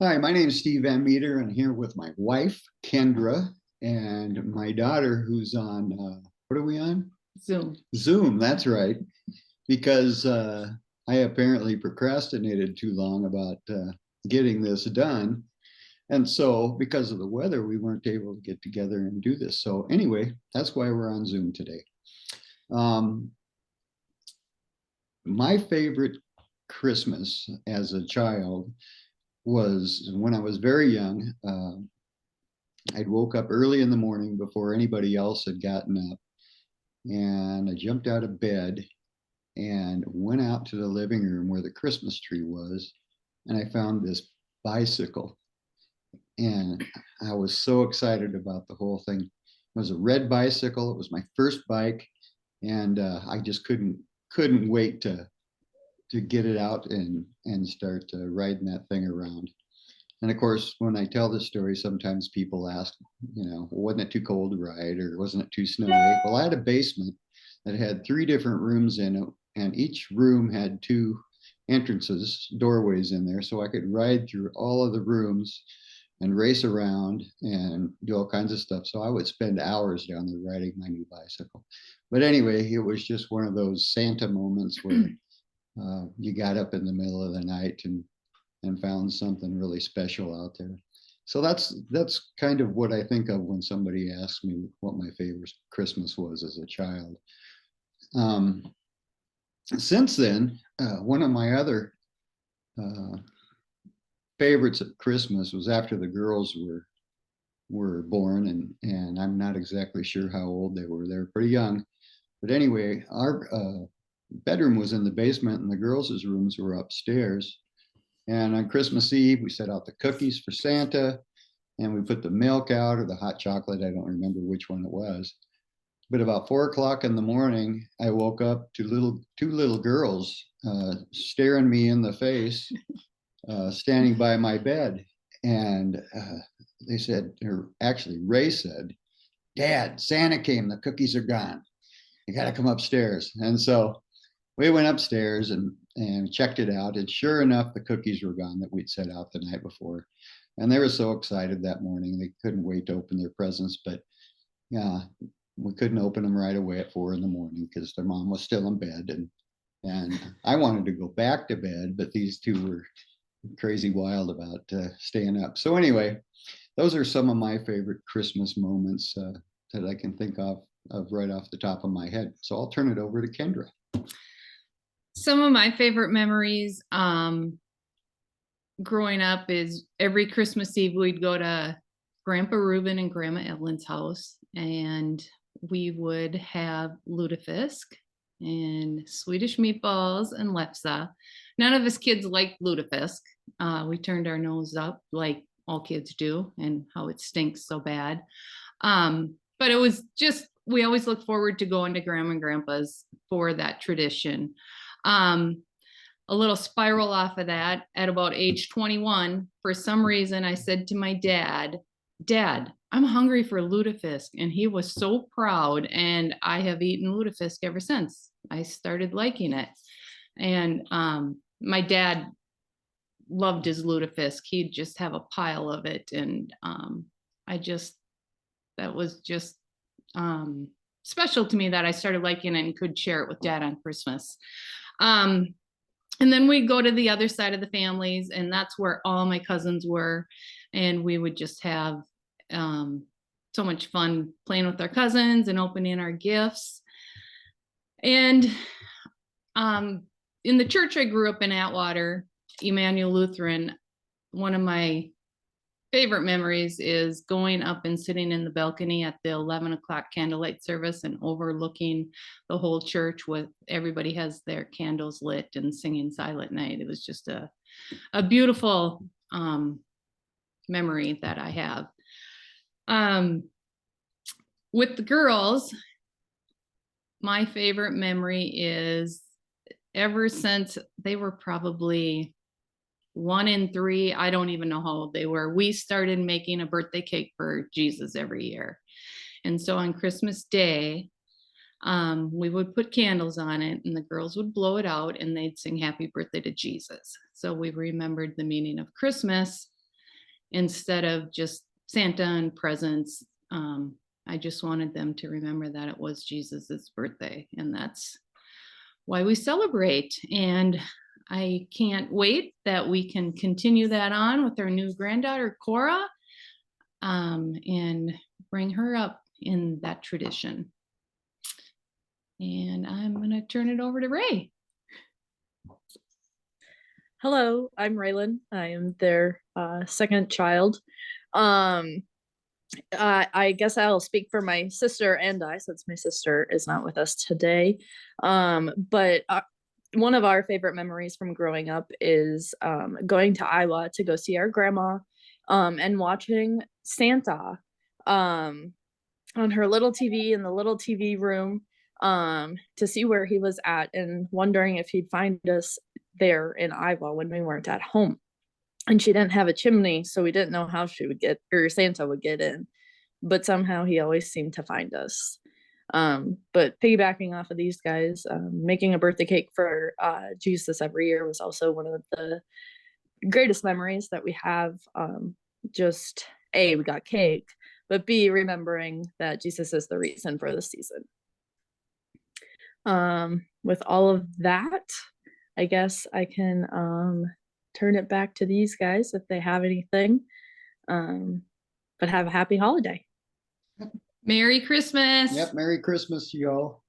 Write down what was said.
Hi, my name is Steve Van Meter, and here with my wife, Kendra, and my daughter, who's on, what are we on? Zoom. Zoom, that's right, because I apparently procrastinated too long about getting this done. And so, because of the weather, we weren't able to get together and do this. So, anyway, that's why we're on Zoom today. Um, my favorite Christmas as a child was when I was very young. I'd woke up early in the morning before anybody else had gotten up, and I jumped out of bed and went out to the living room where the Christmas tree was, and I found this bicycle. And I was so excited about the whole thing. It was a red bicycle. It was my first bike, and I just couldn't wait to get it out and start riding that thing around. And of course, when I tell this story, sometimes people ask, wasn't it too cold to ride or wasn't it too snowy? Well, I had a basement that had three different rooms in it, and each room had two entrances, doorways in there, so I could ride through all of the rooms and race around and do all kinds of stuff. So I would spend hours down there riding my new bicycle. But anyway, it was just one of those Santa moments where you got up in the middle of the night and found something really special out there. So that's kind of what I think of when somebody asks me what my favorite Christmas was as a child. Um, since then, one of my other uh, favorites at Christmas was after the girls were born, and I'm not exactly sure how old they were. They were pretty young, but anyway, our bedroom was in the basement, and the girls' rooms were upstairs. And on Christmas Eve, we set out the cookies for Santa, and we put the milk out or the hot chocolate. I don't remember which one it was. But about 4 o'clock in the morning, I woke up to two little girls staring me in the face, standing by my bed. And they said, or actually Ray said, "Dad, Santa came, the cookies are gone. You got to come upstairs." And so we went upstairs and checked it out. And sure enough, the cookies were gone that we'd set out the night before. And they were so excited that morning. They couldn't wait to open their presents. But yeah, we couldn't open them right away at 4 in the morning because their mom was still in bed. And I wanted to go back to bed, but these two were crazy wild about staying up. So anyway, those are some of my favorite Christmas moments that I can think of right off the top of my head. So I'll turn it over to Kendra. Some of my favorite memories growing up is every Christmas Eve we'd go to Grandpa Reuben and Grandma Evelyn's house, and we would have lutefisk and Swedish meatballs and lepsa. None of us kids liked lutefisk. We turned our nose up like all kids do, and how it stinks so bad. But it was just, we always look forward to going to Grandma and Grandpa's for that tradition. A little spiral off of that, at about age 21, for some reason, I said to my dad, "Dad, I'm hungry for lutefisk." And he was so proud. And I have eaten lutefisk ever since. I started liking it. And my dad loved his lutefisk. He'd just have a pile of it. And that was just special to me that I started liking it and could share it with Dad on Christmas. And then we'd go to the other side of the families, and that's where all my cousins were. And we would just have so much fun playing with our cousins and opening our gifts. And in the church I grew up in, Atwater, Emmanuel Lutheran, one of my favorite memories is going up and sitting in the balcony at the 11 o'clock candlelight service and overlooking the whole church with everybody has their candles lit and singing Silent Night. It was just a beautiful memory that I have. With the girls, my favorite memory is ever since they were probably 1 and 3, I don't even know how old they were, we started making a birthday cake for Jesus every year. And so on Christmas Day, we would put candles on it, and the girls would blow it out, and they'd sing happy birthday to Jesus. So we remembered the meaning of Christmas instead of just Santa and presents. I just wanted them to remember that it was Jesus's birthday, and that's why we celebrate. And I can't wait that we can continue that on with our new granddaughter, Cora, and bring her up in that tradition. And I'm going to turn it over to Ray. Hello, I'm Raylan. I am their second child. I guess I'll speak for my sister and I, since my sister is not with us today. But one of our favorite memories from growing up is going to Iowa to go see our grandma, and watching Santa on her little TV in the little TV room, to see where he was at, and wondering if he'd find us there in Iowa when we weren't at home. And she didn't have a chimney, so we didn't know how she would get, or Santa would get in, but somehow he always seemed to find us. But piggybacking off of these guys, making a birthday cake for Jesus every year was also one of the greatest memories that we have. Just A, we got cake, but B, remembering that Jesus is the reason for the season. With all of that, I guess I can turn it back to these guys if they have anything. But have a happy holiday. Merry Christmas. Yep, Merry Christmas to y'all.